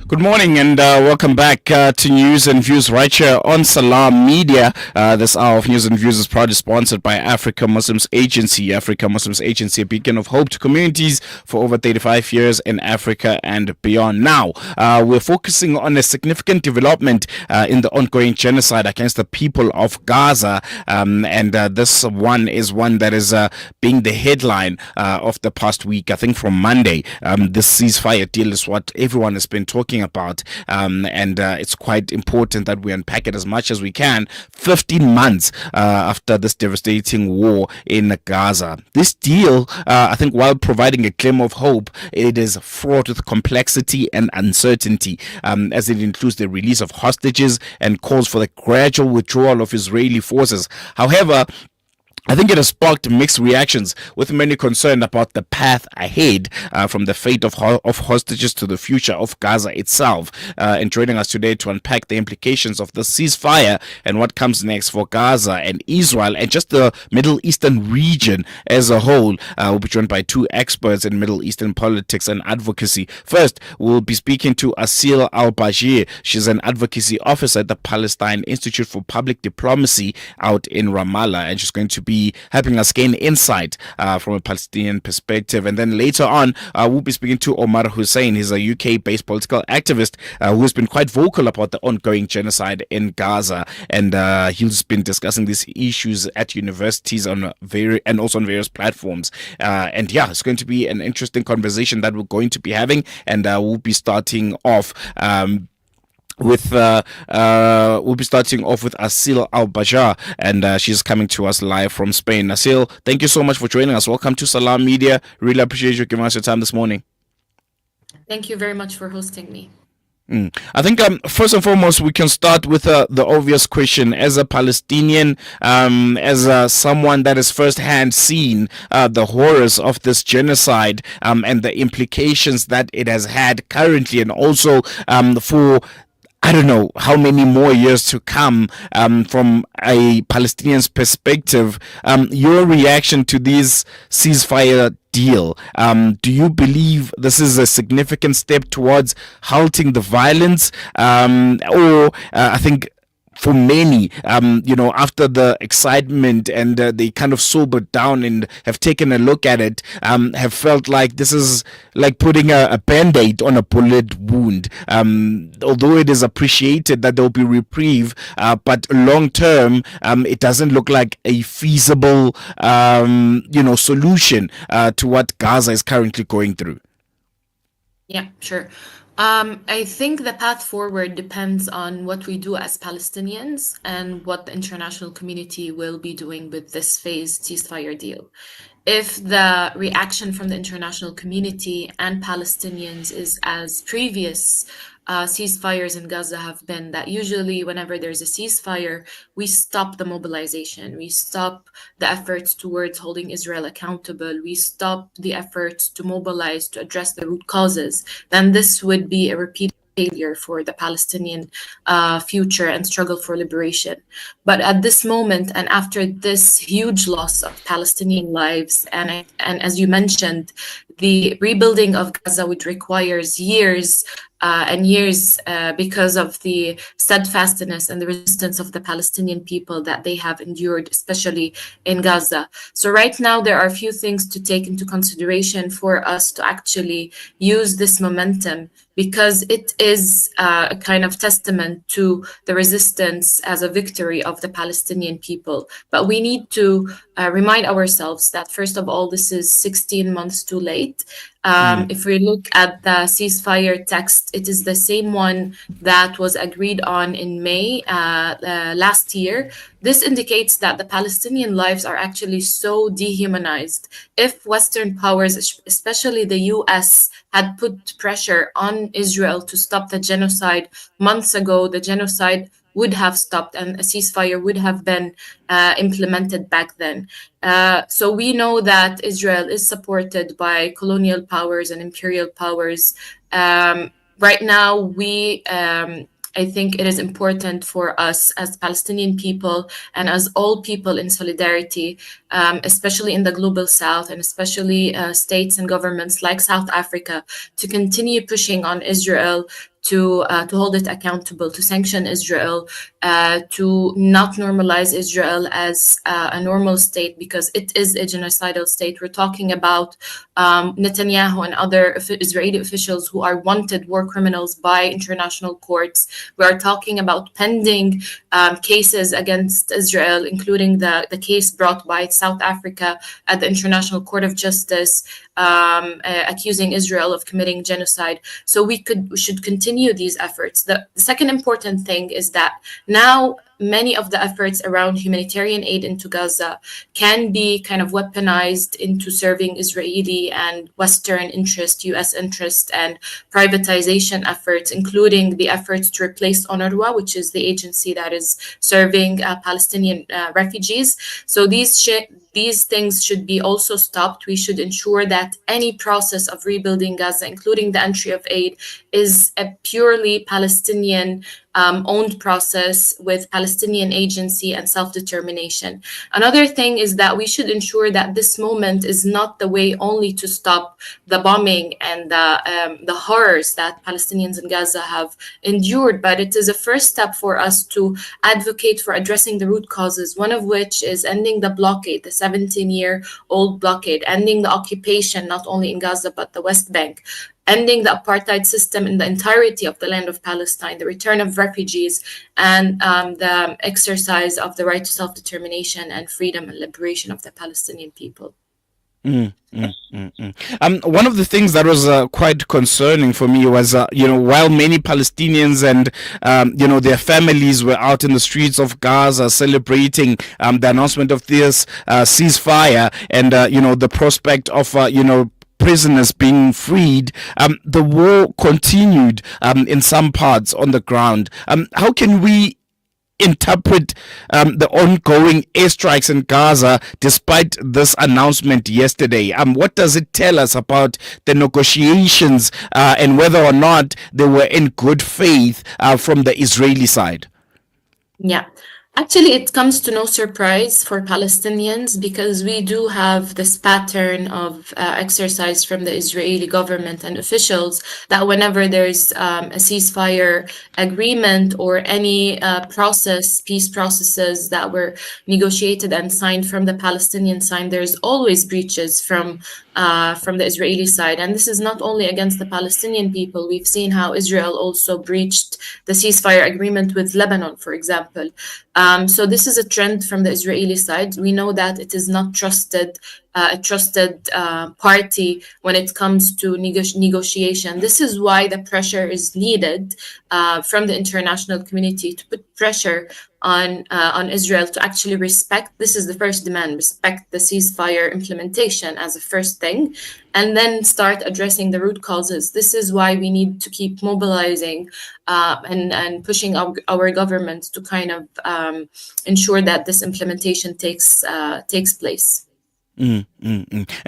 Good morning and welcome back to News and Views right here on Salam Media. This hour of News and Views is proudly sponsored by Africa Muslims Agency. Africa Muslims Agency, a beacon of hope to communities for over 35 years in Africa and beyond. Now, we're focusing on a significant development in the ongoing genocide against the people of Gaza. And this one is one that is being the headline of the past week. I think from Monday, this ceasefire deal is what everyone has been talking about, and it's quite important that we unpack it as much as we can. 15 months after this devastating war in Gaza, this deal, I think, while providing a glimmer of hope, it is fraught with complexity and uncertainty, as it includes the release of hostages and calls for the gradual withdrawal of Israeli forces. However, I think it has sparked mixed reactions, with many concerned about the path ahead, from the fate of hostages to the future of Gaza itself. And joining us today to unpack the implications of the ceasefire and what comes next for Gaza and Israel and just the Middle Eastern region as a whole, we'll be joined by two experts in Middle Eastern politics and advocacy. First, we'll be speaking to Aseel AlBajeh. She's an advocacy officer at the Palestine Institute for Public Diplomacy out in Ramallah, and she's going to be helping us gain insight from a Palestinian perspective. And then later on, we'll be speaking to Omer Hussein. He's a UK-based political activist who has been quite vocal about the ongoing genocide in Gaza, and he's been discussing these issues at universities and also on various platforms. And yeah, it's going to be an interesting conversation that we're going to be having, and we'll be starting off we'll be starting off with Aseel AlBajeh, and she's coming to us live from Spain. Aseel, thank you so much for joining us. Welcome to Salam Media. Really appreciate you giving us your time this morning. Thank you very much for hosting me. I think first and foremost we can start with the obvious question. As a Palestinian, as someone that has firsthand seen the horrors of this genocide, and the implications that it has had currently, and also for I don't know how many more years to come, from a Palestinian's perspective, your reaction to this ceasefire deal. Do you believe this is a significant step towards halting the violence? Or I think for many, after the excitement and they kind of sobered down and have taken a look at it, have felt like this is like putting a band-aid on a bullet wound. Although it is appreciated that there will be reprieve, but long term, it doesn't look like a feasible, solution to what Gaza is currently going through. Yeah, sure. I think the path forward depends on what we do as Palestinians and what the international community will be doing with this phased ceasefire deal. If the reaction from the international community and Palestinians is as previous ceasefires in Gaza have been, that usually whenever there's a ceasefire, we stop the mobilization, we stop the efforts towards holding Israel accountable, we stop the efforts to mobilize to address the root causes, then this would be a repeated failure for the Palestinian future and struggle for liberation. But at this moment, and after this huge loss of Palestinian lives, and as you mentioned, the rebuilding of Gaza would require years and years because of the steadfastness and the resistance of the Palestinian people that they have endured, especially in Gaza. So right now, there are a few things to take into consideration for us to actually use this momentum, because it is a kind of testament to the resistance as a victory of the Palestinian people. But we need to remind ourselves that, first of all, this is 16 months too late. If we look at the ceasefire text, it is the same one that was agreed on in May last year. This indicates that the Palestinian lives are actually so dehumanized. If Western powers, especially the US, had put pressure on Israel to stop the genocide months ago, the genocide would have stopped and a ceasefire would have been implemented back then. So we know that Israel is supported by colonial powers and imperial powers. Right now, I think it is important for us as Palestinian people and as all people in solidarity, especially in the global south and especially states and governments like South Africa, to continue pushing on Israel to hold it accountable, to sanction Israel, to not normalize Israel as a normal state, because it is a genocidal state. We're talking about Netanyahu and other Israeli officials who are wanted war criminals by international courts. We are talking about pending cases against Israel, including the case brought by South Africa at the International Court of Justice, accusing Israel of committing genocide. So we should continue these efforts. The second important thing is that now many of the efforts around humanitarian aid into Gaza can be kind of weaponized into serving Israeli and Western interest, US interest, and privatization efforts, including the efforts to replace UNRWA, which is the agency that is serving Palestinian refugees. So these things should be also stopped. We should ensure that any process of rebuilding Gaza, including the entry of aid, is a purely Palestinian owned process with Palestinian agency and self-determination. Another thing is that we should ensure that this moment is not the way only to stop the bombing and the horrors that Palestinians in Gaza have endured, but it is a first step for us to advocate for addressing the root causes, one of which is ending the blockade, the 17-year-old blockade, ending the occupation, not only in Gaza, but the West Bank, ending the apartheid system in the entirety of the land of Palestine, the return of refugees, and the exercise of the right to self-determination and freedom and liberation of the Palestinian people. One of the things that was quite concerning for me was, while many Palestinians and, their families were out in the streets of Gaza celebrating the announcement of this ceasefire and, the prospect of, prisoners being freed, the war continued in some parts on the ground. How can we interpret the ongoing airstrikes in Gaza despite this announcement yesterday? What does it tell us about the negotiations and whether or not they were in good faith from the Israeli side? Yeah. Actually, it comes to no surprise for Palestinians, because we do have this pattern of exercise from the Israeli government and officials that whenever there's a ceasefire agreement or any peace processes that were negotiated and signed from the Palestinian side, there's always breaches from the Israeli side. And this is not only against the Palestinian people. We've seen how Israel also breached the ceasefire agreement with Lebanon, for example. So this is a trend from the Israeli side. We know that it is not a trusted party when it comes to negotiation. This is why the pressure is needed from the international community to put pressure on Israel to actually respect. This is the first demand: respect the ceasefire implementation as a first thing, and then start addressing the root causes. This is why we need to keep mobilizing and pushing our government to kind of ensure that this implementation takes place. And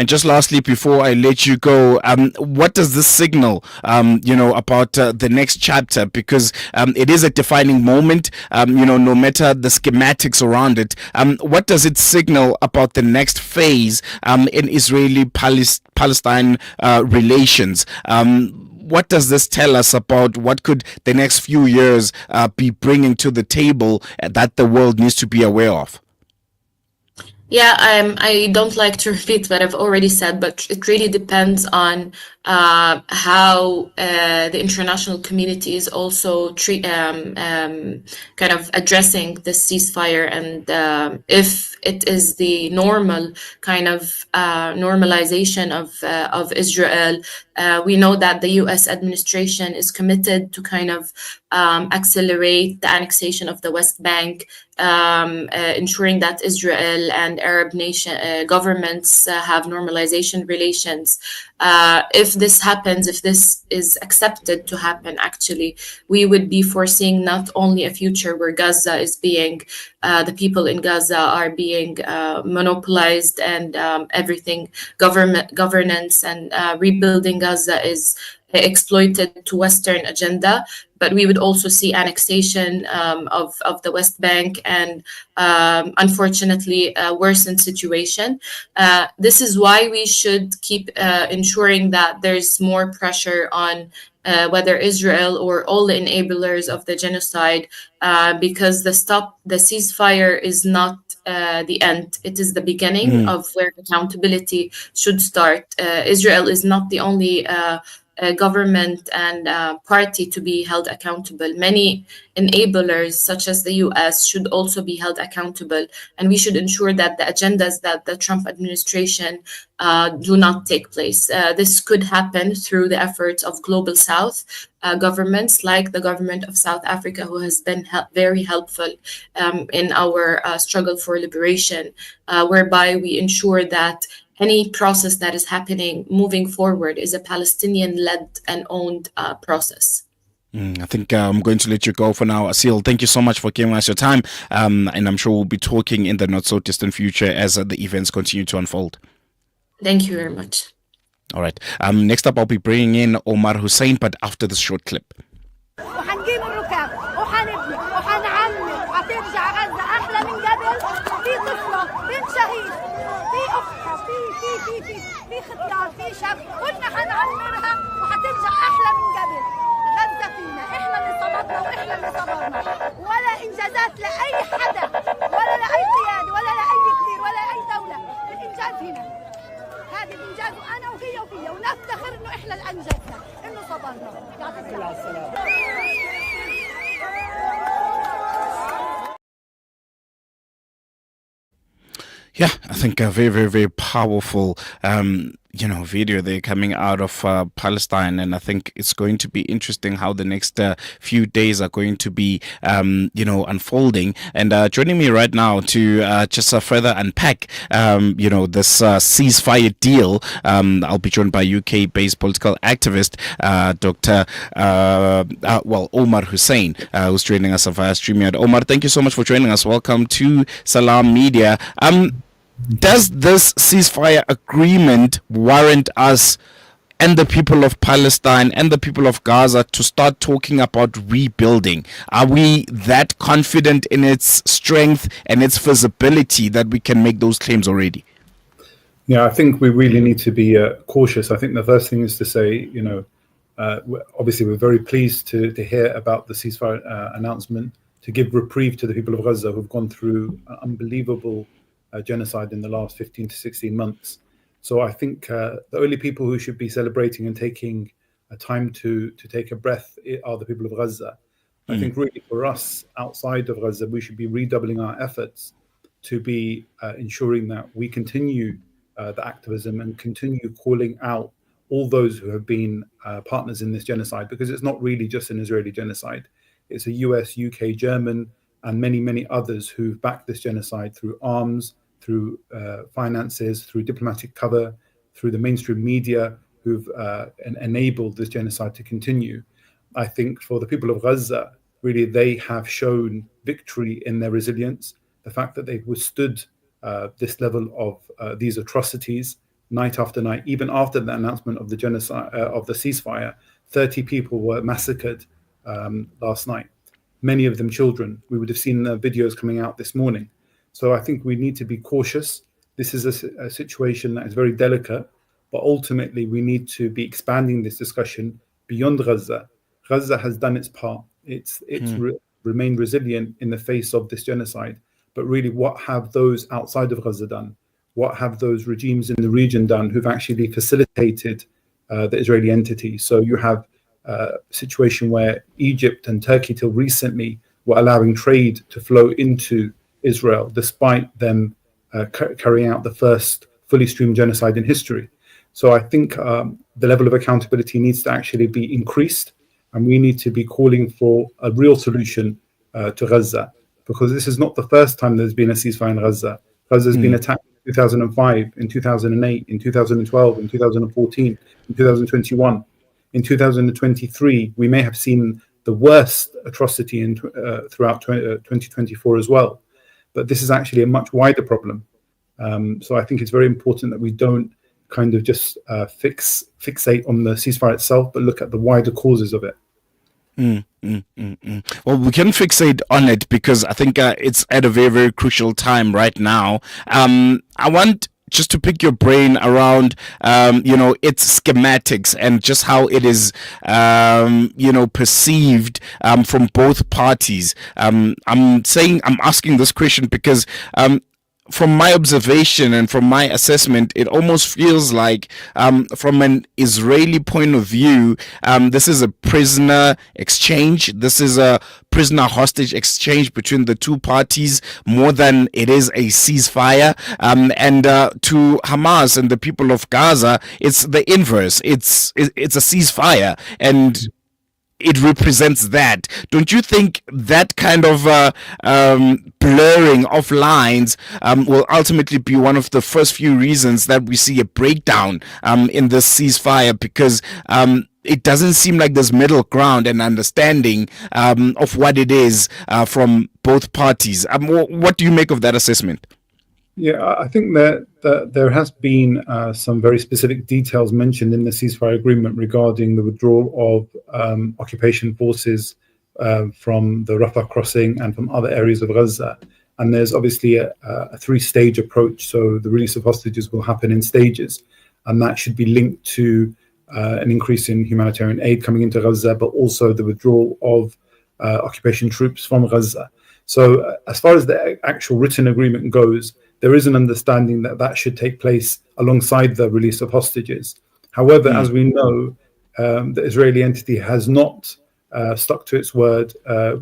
just lastly, before I let you go, what does this signal, about the next chapter? Because it is a defining moment, no matter the schematics around it. What does it signal about the next phase in Israeli-Palestine relations? What does this tell us about what could the next few years be bringing to the table that the world needs to be aware of? Yeah, I don't like to repeat what I've already said, but it really depends on how the international community is also kind of addressing this ceasefire, and if it is the normal kind of normalization of Israel. We know that the U.S. administration is committed to kind of accelerate the annexation of the West Bank, ensuring that Israel and Arab nation governments have normalization relations. If this happens, if this is accepted to happen, actually, we would be foreseeing not only a future where Gaza is being, the people in Gaza are being monopolized, and everything, governance and rebuilding Gaza is exploited to Western agenda, but we would also see annexation of the West Bank and unfortunately a worsened situation. This is why we should keep ensuring that there's more pressure on whether Israel or all the enablers of the genocide, because the ceasefire is not the end. It is the beginning of where accountability should start. Israel is not the only government and party to be held accountable. Many enablers, such as the US, should also be held accountable. And we should ensure that the agendas that the Trump administration do not take place. This could happen through the efforts of Global South governments, like the government of South Africa, who has been very helpful in our struggle for liberation, whereby we ensure that any process that is happening moving forward is a Palestinian-led and owned process. I think I'm going to let you go for now. Aseel, thank you so much for giving us your time. And I'm sure we'll be talking in the not-so-distant future as the events continue to unfold. Thank you very much. All right. Next up, I'll be bringing in Omer Hussein, but after this short clip. في ختيار في شاب كلنا حنعمرها وحترجع احلى من قبل. غزه فينا احنا اللي صمدنا واحنا اللي صبرنا، ولا انجازات لاي حدا ولا لاي قياده ولا لاي كبير ولا اي دوله. الانجاز هنا، هذا الانجاز وانا وهي وفيها، ونفتخر انه احنا اللي انجزنا، انه صبرنا. يعطيك العافيه. Yeah, I think a very, very, very powerful, video there coming out of Palestine. And I think it's going to be interesting how the next few days are going to be, unfolding. And joining me right now to just further unpack, this ceasefire deal, I'll be joined by UK-based political activist, Dr. Omer Hussein, who's joining us via StreamYard. Omer, thank you so much for joining us. Welcome to Salam Media. Does this ceasefire agreement warrant us and the people of Palestine and the people of Gaza to start talking about rebuilding? Are we that confident in its strength and its feasibility that we can make those claims already? Yeah, I think we really need to be cautious. I think the first thing is to say, obviously we're very pleased to hear about the ceasefire announcement, to give reprieve to the people of Gaza who've gone through unbelievable genocide in the last 15 to 16 months. So I think the only people who should be celebrating and taking a time to take a breath are the people of Gaza. I think really for us outside of Gaza, we should be redoubling our efforts to be ensuring that we continue the activism and continue calling out all those who have been partners in this genocide, because it's not really just an Israeli genocide. It's a US, UK, German, and many, many others who've backed this genocide through arms, through finances, through diplomatic cover, through the mainstream media, who've enabled this genocide to continue. I think for the people of Gaza, really, they have shown victory in their resilience. The fact that they've withstood this level of these atrocities night after night, even after the announcement of the genocide, of the ceasefire, 30 people were massacred last night, many of them children. We would have seen the videos coming out this morning. So I think we need to be cautious. This is a situation that is very delicate, but ultimately we need to be expanding this discussion beyond Gaza. Gaza has done its part. It's remained resilient in the face of this genocide. But really, what have those outside of Gaza done? What have those regimes in the region done who've actually facilitated the Israeli entity? So you have a situation where Egypt and Turkey till recently were allowing trade to flow into Israel, despite them carrying out the first fully streamed genocide in history. So I think the level of accountability needs to actually be increased, and we need to be calling for a real solution to Gaza, because this is not the first time there's been a ceasefire in Gaza. Gaza has been attacked in 2005, in 2008, in 2012, in 2014, in 2021. In 2023, we may have seen the worst atrocity throughout 2024 as well. But this is actually a much wider problem. So I think it's very important that we don't kind of just fixate on the ceasefire itself, but look at the wider causes of it. Well, we can fixate on it because I think it's at a very, very crucial time right now. I want just to pick your brain around, its schematics and just how it is, perceived from both parties. I'm asking this question because from my observation and from my assessment, it almost feels like, from an Israeli point of view, this is a prisoner exchange. This is a prisoner hostage exchange between the two parties more than it is a ceasefire. And to Hamas and the people of Gaza, it's the inverse. It's a ceasefire, and it represents that. Don't you think that kind of blurring of lines will ultimately be one of the first few reasons that we see a breakdown in this ceasefire? Because it doesn't seem like there's middle ground and understanding of what it is from both parties. What do you make of that assessment? Yeah, I think that there has been some very specific details mentioned in the ceasefire agreement regarding the withdrawal of occupation forces from the Rafah crossing and from other areas of Gaza. And there's obviously a three-stage approach. So the release of hostages will happen in stages, and that should be linked to an increase in humanitarian aid coming into Gaza, but also the withdrawal of occupation troops from Gaza. So as far as the actual written agreement goes, there is an understanding that that should take place alongside the release of hostages. However, as we know, the Israeli entity has not stuck to its word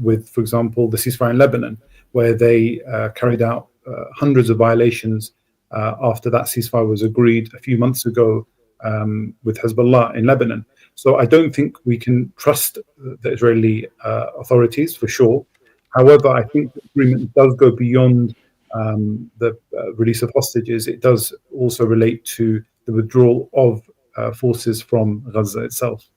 with, for example, the ceasefire in Lebanon, where they carried out hundreds of violations after that ceasefire was agreed a few months ago with Hezbollah in Lebanon. So I don't think we can trust the Israeli authorities for sure. However, I think the agreement does go beyond the release of hostages. It does also relate to the withdrawal of forces from Gaza itself.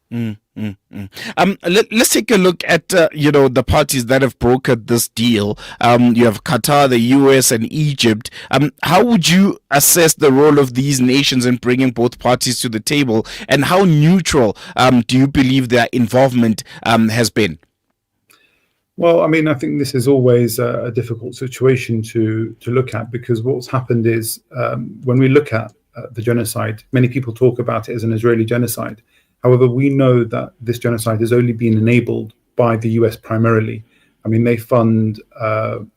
Let's take a look at the parties that have brokered this deal. You have Qatar, the US, and Egypt. How would you assess the role of these nations in bringing both parties to the table, and how neutral do you believe their involvement has been? Well, I mean, I think this is always a difficult situation to look at, because what's happened is when we look at the genocide, many people talk about it as an Israeli genocide. However, we know that this genocide has only been enabled by the US primarily. I mean, they fund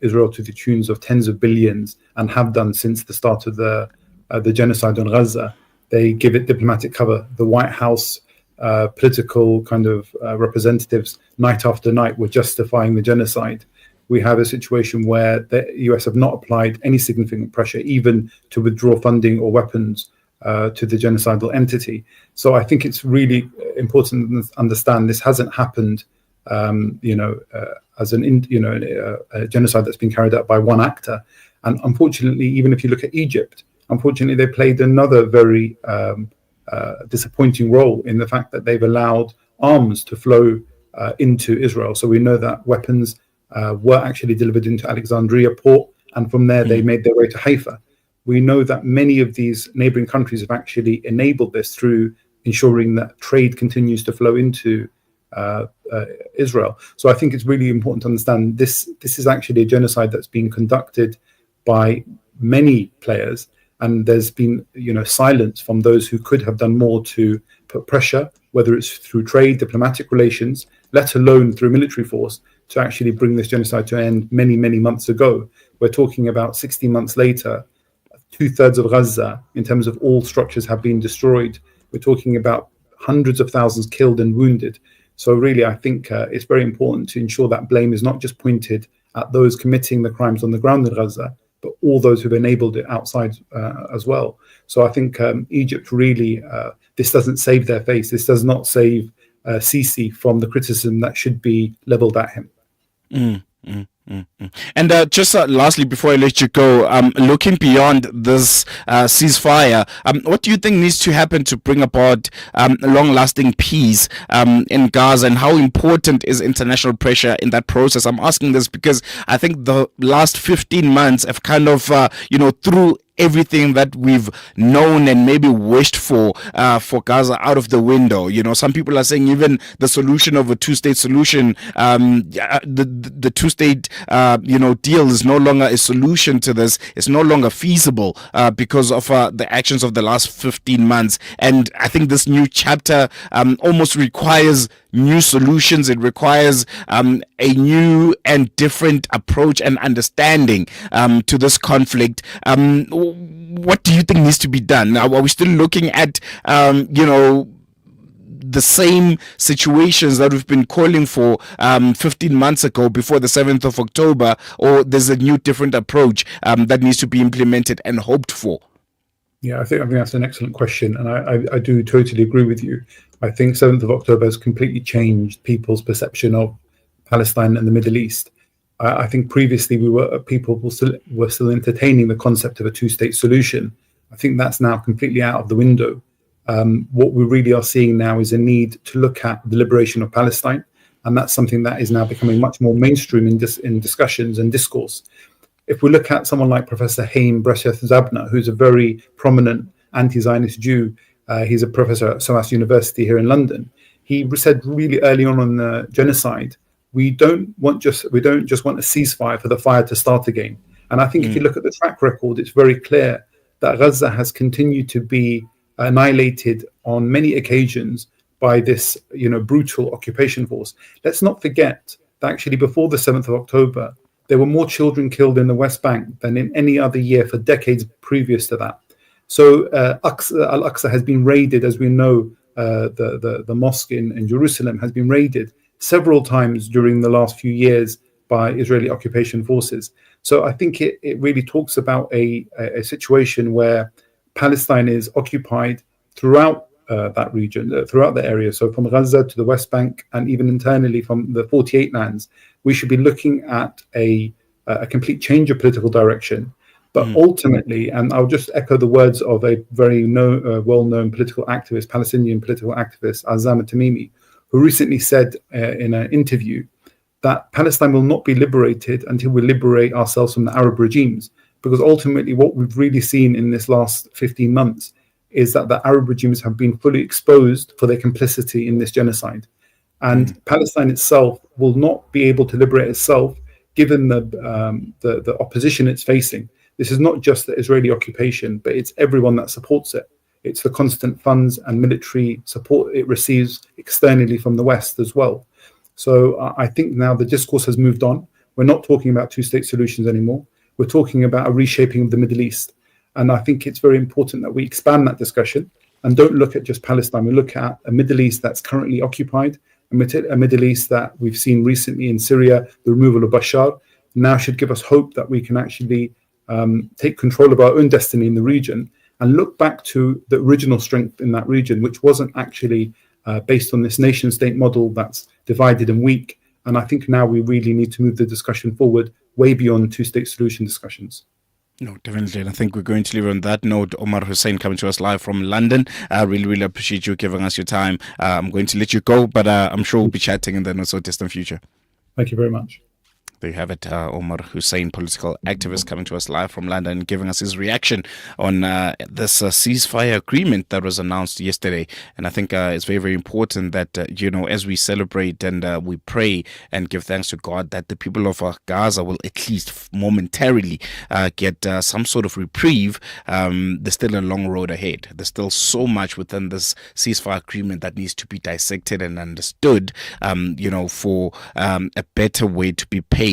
Israel to the tunes of tens of billions and have done since the start of the genocide on Gaza. They give it diplomatic cover. The White House political kind of representatives night after night were justifying the genocide. We have a situation where the US have not applied any significant pressure, even to withdraw funding or weapons to the genocidal entity. So I think it's really important to understand this hasn't happened, as a genocide that's been carried out by one actor. And unfortunately, even if you look at Egypt, unfortunately, they played another very disappointing role in the fact that they've allowed arms to flow into Israel. So we know that weapons were actually delivered into Alexandria port, and from there they made their way to Haifa. We know that many of these neighboring countries have actually enabled this through ensuring that trade continues to flow into Israel. So I think it's really important to understand this is actually a genocide that's been conducted by many players. And there's been, silence from those who could have done more to put pressure, whether it's through trade, diplomatic relations, let alone through military force, to actually bring this genocide to an end many, many months ago. We're talking about 60 months later, 2/3 of Gaza, in terms of all structures, have been destroyed. We're talking about hundreds of thousands killed and wounded. So really, I think it's very important to ensure that blame is not just pointed at those committing the crimes on the ground in Gaza, but all those who've enabled it outside as well. So I think Egypt really, this doesn't save their face. This does not save Sisi from the criticism that should be leveled at him. And just lastly, before I let you go, looking beyond this ceasefire, what do you think needs to happen to bring about long-lasting peace in Gaza, and how important is international pressure in that process? I'm asking this because I think the last 15 months have kind of, threw everything that we've known and maybe wished for Gaza out of the window. Some people are saying even the solution of a two-state solution, the two-state, deal is no longer a solution to this. It's no longer feasible because of the actions of the last 15 months. And I think this new chapter almost requires new solutions. It requires a new and different approach and understanding to this conflict. What do you think needs to be done? Now, are we still looking at, the same situations that we've been calling for 15 months ago before the 7th of October, or there's a new, different approach that needs to be implemented and hoped for? Yeah, I think that's an excellent question, and I do totally agree with you. I think 7th of October has completely changed people's perception of Palestine and the Middle East. I think previously people were still entertaining the concept of a two-state solution. I think that's now completely out of the window. What we really are seeing now is a need to look at the liberation of Palestine, and that's something that is now becoming much more mainstream in discussions and discourse. If we look at someone like Professor Haim Bresheth-Zabna, who's a very prominent anti-Zionist Jew, he's a professor at SOAS University here in London. He said really early on the genocide, we don't just want a ceasefire for the fire to start again. And I think if you look at the track record, it's very clear that Gaza has continued to be annihilated on many occasions by this, brutal occupation force. Let's not forget that actually before the 7th of October, there were more children killed in the West Bank than in any other year for decades previous to that. So Al-Aqsa has been raided, as we know, the mosque in Jerusalem has been raided several times during the last few years by Israeli occupation forces. So I think it really talks about a situation where Palestine is occupied throughout that region, throughout the area. So from Gaza to the West Bank, and even internally from the 48 lands, we should be looking at a complete change of political direction. But ultimately, and I'll just echo the words of a very well-known political activist, Palestinian political activist, Azam Tamimi, who recently said in an interview that Palestine will not be liberated until we liberate ourselves from the Arab regimes. Because ultimately what we've really seen in this last 15 months is that the Arab regimes have been fully exposed for their complicity in this genocide. And Palestine itself will not be able to liberate itself given the opposition it's facing. This is not just the Israeli occupation, but it's everyone that supports it. It's the constant funds and military support it receives externally from the West as well. So I think now the discourse has moved on. We're not talking about two-state solutions anymore. We're talking about a reshaping of the Middle East. And I think it's very important that we expand that discussion and don't look at just Palestine. We look at a Middle East that's currently occupied, a Middle East that we've seen recently in Syria, the removal of Bashar, now should give us hope that we can actually take control of our own destiny in the region and look back to the original strength in that region, which wasn't actually based on this nation state model that's divided and weak. And I think now we really need to move the discussion forward way beyond two-state solution discussions. No, definitely. And I think we're going to leave on that note. Omer Hussein coming to us live from London. I really appreciate you giving us your time. I'm going to let you go, but I'm sure we'll be chatting in the not so distant future. Thank you very much. There you have it, Omer Hussein, political activist, coming to us live from London, giving us his reaction on this ceasefire agreement that was announced yesterday. And I think it's very, very important that, as we celebrate and we pray and give thanks to God, that the people of Gaza will at least momentarily get some sort of reprieve. There's still a long road ahead. There's still so much within this ceasefire agreement that needs to be dissected and understood, for a better way to be paved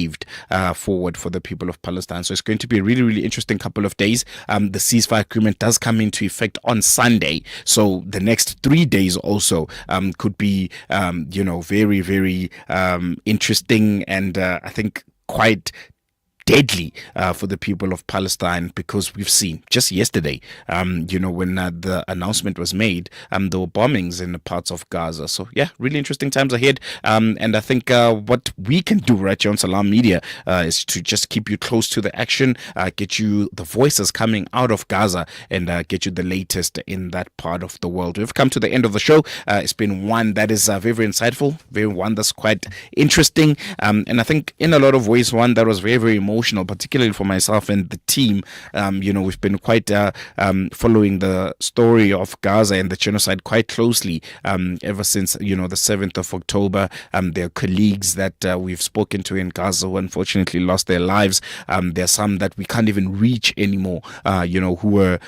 forward for the people of Palestine. So it's going to be a really, really interesting couple of days. The ceasefire agreement does come into effect on Sunday. So the next 3 days also could be, very, very interesting and I think quite deadly for the people of Palestine, because we've seen just yesterday, when the announcement was made, there were bombings in the parts of Gaza. So yeah, really interesting times ahead. And I think what we can do right here on Salam Media is to just keep you close to the action, get you the voices coming out of Gaza, and get you the latest in that part of the world. We've come to the end of the show. It's been one that is very, very insightful, one that's quite interesting, and I think in a lot of ways one that was very, very emotional. emotional, particularly for myself and the team. We've been quite following the story of Gaza and the genocide quite closely ever since, the 7th of October. There are colleagues that we've spoken to in Gaza who unfortunately lost their lives. There are some that we can't even reach anymore, who were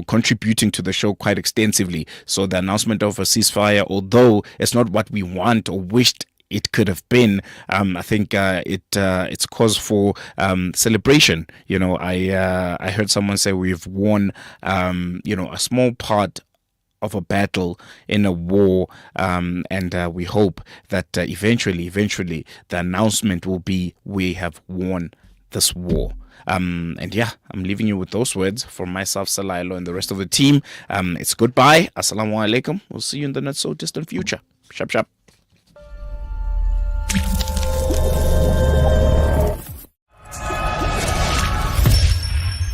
contributing to the show quite extensively. So the announcement of a ceasefire, although it's not what we want or wished it could have been, I think it's cause for celebration. I heard someone say we've won, a small part of a battle in a war, and we hope that eventually the announcement will be we have won this war. I'm leaving you with those words from myself, Salailo, and the rest of the team. It's goodbye. Assalamu alaikum. We'll see you in the not so distant future. Shap shap.